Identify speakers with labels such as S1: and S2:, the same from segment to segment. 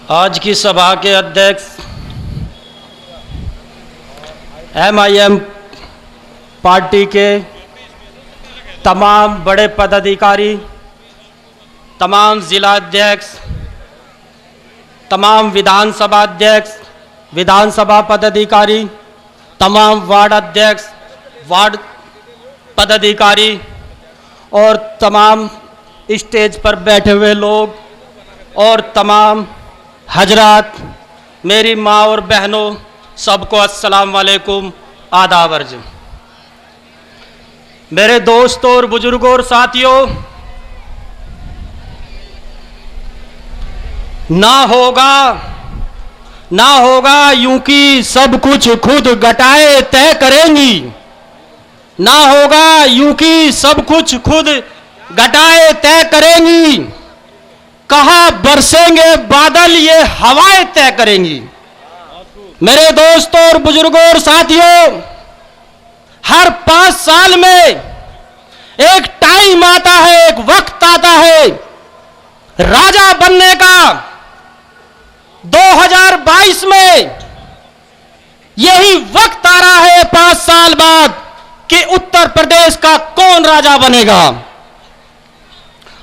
S1: आज की सभा के अध्यक्ष MIM पार्टी के तमाम बड़े पदाधिकारी, तमाम जिला अध्यक्ष, तमाम विधानसभा अध्यक्ष, विधानसभा पदाधिकारी, तमाम वार्ड अध्यक्ष, वार्ड पदाधिकारी और तमाम स्टेज पर बैठे हुए लोग और तमाम हजरात, मेरी माँ और बहनों, सबको अस्सलाम वालेकुम, आदाब अर्ज। मेरे दोस्तों और बुजुर्गों और साथियों, ना होगा यूं कि सब कुछ खुद घटाए तय करेंगी, ना होगा यूं कि सब कुछ खुद घटाए तय करेंगी, कहाँ बरसेंगे बादल ये हवाएं तय करेंगी। मेरे दोस्तों और बुजुर्गों और साथियों, हर 5 साल में एक टाइम आता है, एक वक्त आता है राजा बनने का। 2022 में यही वक्त आ रहा है 5 साल बाद कि उत्तर प्रदेश का कौन राजा बनेगा।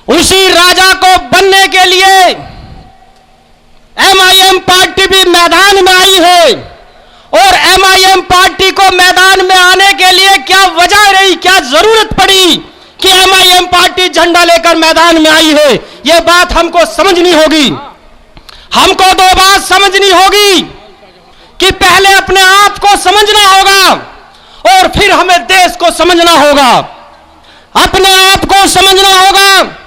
S1: उसी राजा को बनने के लिए MIM पार्टी भी मैदान में आई है। और MIM पार्टी को मैदान में आने के लिए क्या वजह रही, क्या जरूरत पड़ी कि MIM पार्टी झंडा लेकर मैदान में आई है, यह बात हमको समझनी होगी। हमको 2 बात समझनी होगी कि पहले अपने आप को समझना होगा और फिर हमें देश को समझना होगा। अपने आप को समझना होगा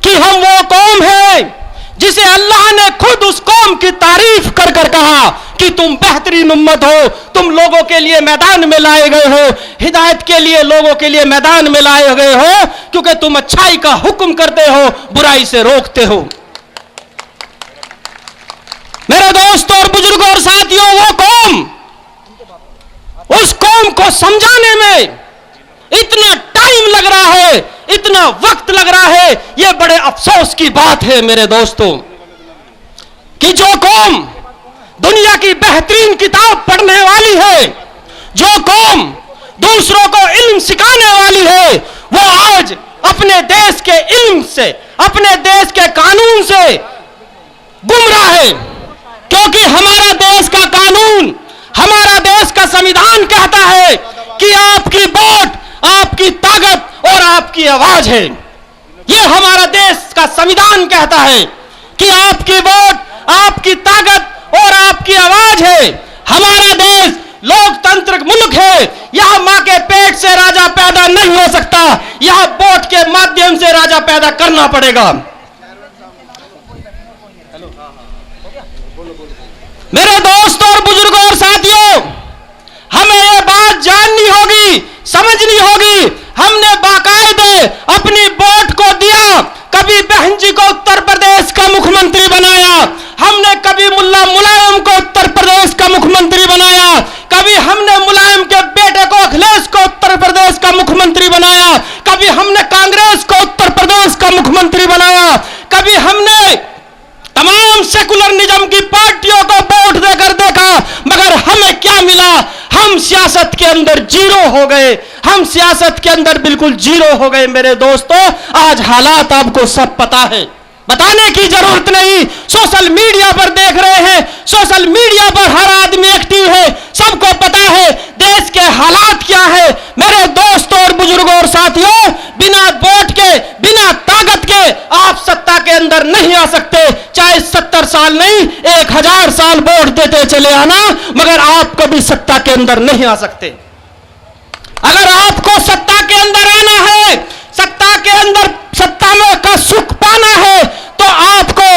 S1: कि हम वो कौम है जिसे अल्लाह ने खुद उस कौम की तारीफ कर कर कहा कि तुम बेहतरीन उम्मत हो, तुम लोगों के लिए मैदान में लाए गए हो, हिदायत के लिए लोगों के लिए मैदान में लाए गए हो, क्योंकि तुम अच्छाई का हुक्म करते हो, बुराई से रोकते हो। मेरे दोस्तों और बुजुर्गों और साथियों, वो कौम, उस कौम को समझाने में इतना टाइम लग रहा है, इतना वक्त लग रहा है, यह बड़े अफसोस की बात है मेरे दोस्तों, कि जो कौम दुनिया की बेहतरीन किताब पढ़ने वाली है, जो कौम दूसरों को इल्म सिखाने वाली है, वो आज अपने देश के इल्म से, अपने देश के कानून से गुमराह है। क्योंकि हमारा देश का कानून, हमारा देश का संविधान कहता है कि आपकी वोट, आपकी ताकत और आपकी आवाज है। यह हमारा देश का संविधान कहता है कि आपकी वोट, आपकी ताकत और आपकी आवाज है। हमारा देश लोकतांत्रिक मुल्क है। यहां मां के पेट से राजा पैदा नहीं हो सकता, यहां वोट के माध्यम से राजा पैदा करना पड़ेगा। मेरे दोस्तों और बुजुर्गों और साथियों, हमें यह बात जाननी होगी, समझनी होगी। हमने बाकायदे अपनी वोट को दिया, कभी बहन जी को उत्तर प्रदेश का मुख्यमंत्री बनाया, हमने कभी मुल्ला मुलायम को उत्तर प्रदेश का मुख्यमंत्री बनाया, कभी हमने मुलायम के बेटे को अखिलेश को उत्तर प्रदेश का मुख्यमंत्री बनाया, कभी हमने कांग्रेस को उत्तर प्रदेश का मुख्यमंत्री बनाया, कभी हमने तमाम सेकुलरिज्म की पार्टियों को वोट देकर देखा, मगर हमें क्या मिला? हम सियासत के अंदर जीरो हो गए, हम सियासत के अंदर बिल्कुल जीरो हो गए। मेरे दोस्तों, आज हालात आपको सब पता है, बताने की जरूरत नहीं। सोशल मीडिया पर देख रहे हैं, सोशल मीडिया पर हर आदमी एक्टिव है, सबको पता है देश के हालात क्या है। मेरे दोस्तों और बुजुर्गों और साथियों, बिना वोट के, बिना ताकत के आप सत्ता के अंदर नहीं आ सकते। चाहे 70 साल नहीं, 1000 साल वोट देते चले आना, मगर आप कभी सत्ता के अंदर नहीं आ सकते। अगर आपको सत्ता के अंदर आना है, सत्ता के अंदर, सत्ता में का सुख पाना है, तो आपको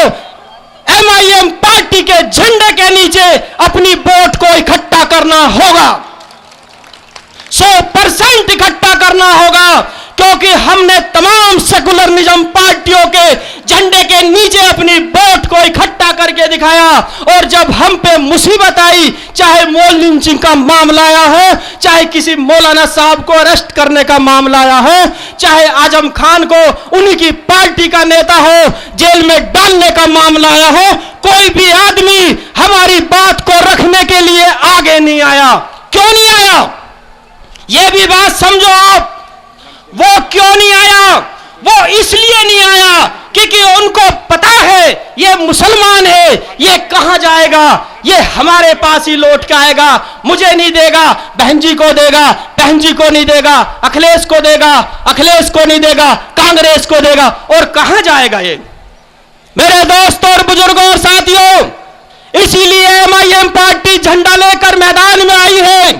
S1: MIM पार्टी के झंडे के नीचे अपनी वोट को इकट्ठा करना होगा, 100% इकट्ठा करना होगा। क्योंकि हमने तमाम सेकुलरिज्म पार्टियों के झंडे के नीचे अपनी वोट को इकट्ठा करके करके दिखाया। और जब हम पे मुसीबत आई, चाहे मॉल लिंचिंग का मामला आया है, चाहे किसी मौलाना साहब को अरेस्ट करने का मामला आया है, चाहे आजम खान को उन्हीं की पार्टी का नेता हो जेल में डालने का मामला आया हो, कोई भी आदमी हमारी बात को रखने के लिए आगे नहीं आया। क्यों नहीं आया? यह भी बात समझो आप। वो क्यों नहीं आया? वो इसलिए नहीं आया क्योंकि उनको पता है ये मुसलमान है, ये कहां जाएगा, ये हमारे पास ही लौट के आएगा, मुझे नहीं देगा, बहन जी को देगा, बहन जी को नहीं देगा, अखिलेश को देगा, अखिलेश को नहीं देगा, कांग्रेस को देगा, और कहां जाएगा ये? मेरे दोस्तों और बुजुर्गों और साथियों, इसीलिए MIM पार्टी झंडा लेकर मैदान में आई है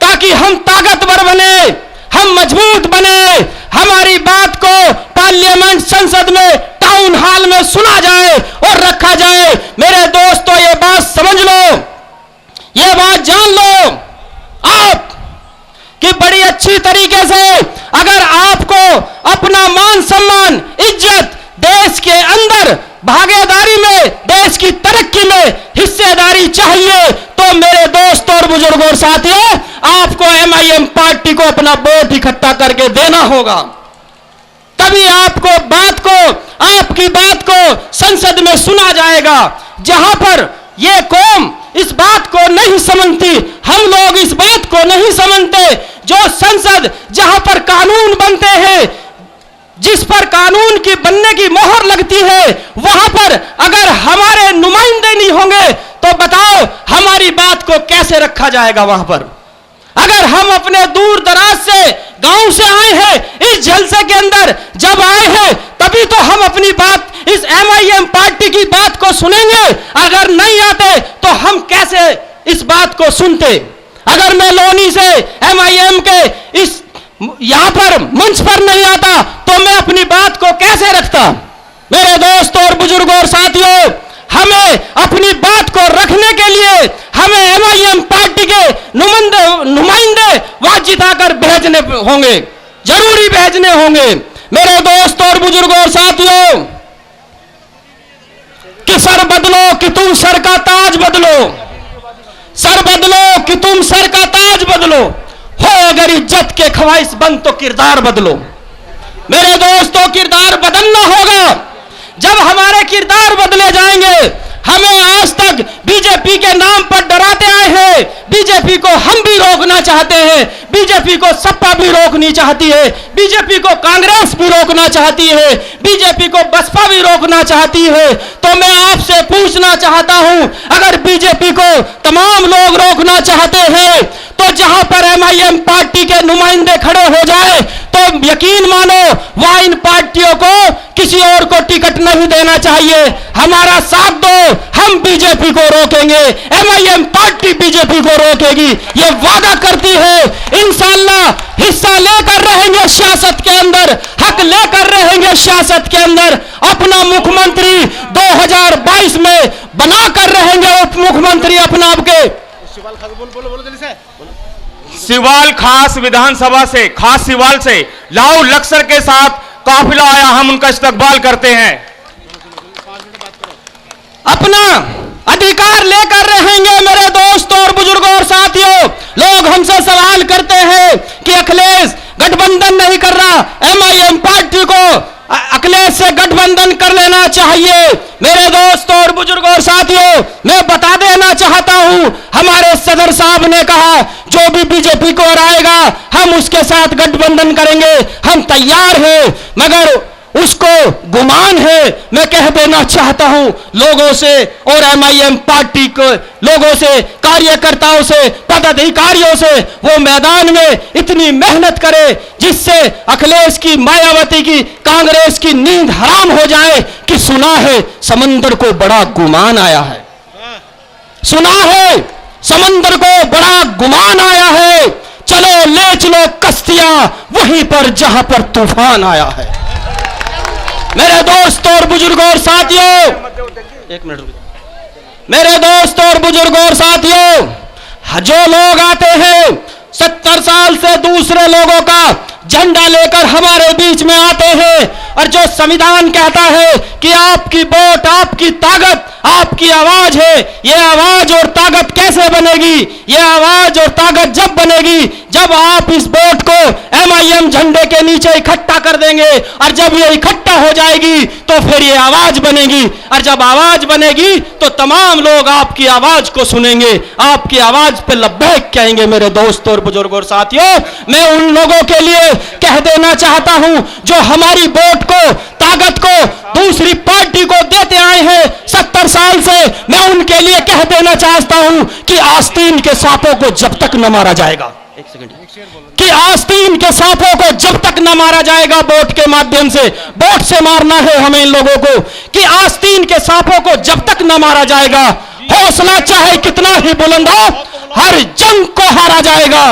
S1: ताकि हम ताकतवर बने, हम मजबूत बने, हमारी बात को पार्लियामेंट संसद में टाउन हॉल में सुना जाए और रखा जाए। मेरे दोस्तों, ये बात समझ लो, ये बात जान लो आप कि बड़ी अच्छी तरीके से अगर आपको अपना मान सम्मान इज्जत देश के अंदर भागीदारी में, देश की तरक्की में हिस्सेदारी चाहिए, तो मेरे दोस्तों और बुजुर्गों और साथियों, आपको MIM पार्टी को अपना वोट इकट्ठा करके देना होगा। तभी आपकी बात को संसद में सुना जाएगा। जहां पर यह कौम इस बात को नहीं समझती, हम लोग इस बात को नहीं समझते, जो संसद जहां पर कानून बनते हैं, जिस पर कानून की बनने की मोहर लगती है, वहां पर अगर हमारे नुमाइंदे नहीं होंगे तो बताओ हमारी बात को कैसे रखा जाएगा वहां पर? अगर हम अपने दूर दराज से गांव से आए हैं, इस जलसे के अंदर जब आए हैं, तभी तो हम अपनी बात, इस MIM पार्टी की बात को सुनेंगे। अगर नहीं आते तो हम कैसे इस बात को सुनते? अगर मैं लोनी से MIM के इस यहां पर मंच पर नहीं आता तो मैं अपनी बात को कैसे रखता? मेरे दोस्तों और बुजुर्गों और साथियों, हमें अपनी बात को रखने के लिए हमें MIM पार्टी के नुमाइंदे वहां जिताकर भेजने होंगे, जरूरी भेजने होंगे। मेरे दोस्तों और बुजुर्गों और साथियों, कि सर बदलो कि तुम सर का ताज बदलो, सर बदलो कि तुम सर का ताज बदलो, हो अगर इज्जत के ख्वाहिश बंद तो किरदार बदलो। मेरे दोस्तों, किरदार बदलना होगा। जब हमारे किरदार बदले जाएंगे, हमें आज तक बीजेपी के नाम पर डराते आए हैं, बीजेपी को हम भी रोकना चाहते हैं, बीजेपी को सपा भी रोकनी चाहती है, बीजेपी को कांग्रेस भी रोकना चाहती है, बीजेपी को बसपा भी रोकना चाहती है। तो मैं आपसे पूछना चाहता हूं, अगर बीजेपी को तमाम लोग रोकना चाहते हैं तो जहां पर MIM पार्टी के नुमाइंदे खड़े हो जाए तो यकीन मानो वहां इन पार्टियों को किसी और को टिकट नहीं देना चाहिए। हमारा साथ दो, हम बीजेपी को रोकेंगे, MIM पार्टी बीजेपी को रोकेगी, ये वादा करती है। इंशाअल्लाह हिस्सा लेकर रहेंगे सियासत के अंदर, हक लेकर रहेंगे सियासत के अंदर। अपना मुख्यमंत्री 2022 में बनाकर रहेंगे उप मुख्यमंत्री अपना आपके।
S2: सिवाल खास विधानसभा से, खास सिवाल से लाहौर लक्सर के साथ काफिला आया, हम उनका इस्तकबाल करते हैं।
S1: अपना अधिकार लेकर रहेंगे। मेरे दोस्तों और बुजुर्गों और साथियों, लोग हमसे सवाल करते हैं कि अखिलेश गठबंधन नहीं कर रहा, MIM पार्टी को अखिलेश से गठबंधन कर लेना चाहिए। मेरे दोस्तों और बुजुर्गों और साथियों, मैं बता देना चाहता हूं, हमारे सदर साहब ने कहा जो भी बीजेपी को हराएगा हम उसके साथ गठबंधन करेंगे, हम तैयार हैं। मगर उसको गुमान है, मैं कह देना चाहता हूं लोगों से और MIM पार्टी के लोगों से, कार्यकर्ताओं से, पदाधिकारियों से, वो मैदान में इतनी मेहनत करे जिससे अखिलेश की, मायावती की, कांग्रेस की नींद हराम हो जाए कि सुना है समंदर को बड़ा गुमान आया है, सुना है समंदर को बड़ा गुमान आया है, चलो ले चलो कश्तियां वहीं पर जहां पर तूफान आया है। मेरे दोस्तों और बुजुर्गों और साथियों, एक मिनट, मेरे दोस्तों और बुजुर्गों और साथियों, जो लोग आते हैं 70 साल से दूसरे लोगों का झंडा लेकर हमारे बीच में आते हैं, और जो संविधान कहता है कि आपकी वोट, आपकी ताकत, आपकी आपकी आवाज है। ये आवाज और ताकत कैसे बनेगी? ये आवाज और ताकत जब बनेगी जब आप इस वोट को MIM झंडे के नीचे इकट्ठा कर देंगे, और जब ये इकट्ठा हो जाएगी तो फिर ये आवाज बनेगी, और जब आवाज बनेगी तो तमाम लोग आपकी आवाज को सुनेंगे, आपकी आवाज पे लब्बैक कहेंगे। मेरे दोस्तों और बुजुर्गों और साथियों, मैं उन लोगों के लिए कह देना चाहता हूं जो हमारी वोट को, ताकत को दूसरी पार्टी को देते आए हैं 70 साल से, मैं उनके लिए कह देना चाहता हूं कि आस्तीन के सांपों को जब तक न मारा जाएगा, एक सेकंड, कि आस्तीन के सांपों को जब तक न मारा जाएगा वोट के माध्यम से, वोट से मारना है हमें इन लोगों को, कि आस्तीन के सांपों को जब तक न मारा जाएगा, हौसला चाहे कितना ही बुलंद हो, हर जंग को हारा जाएगा।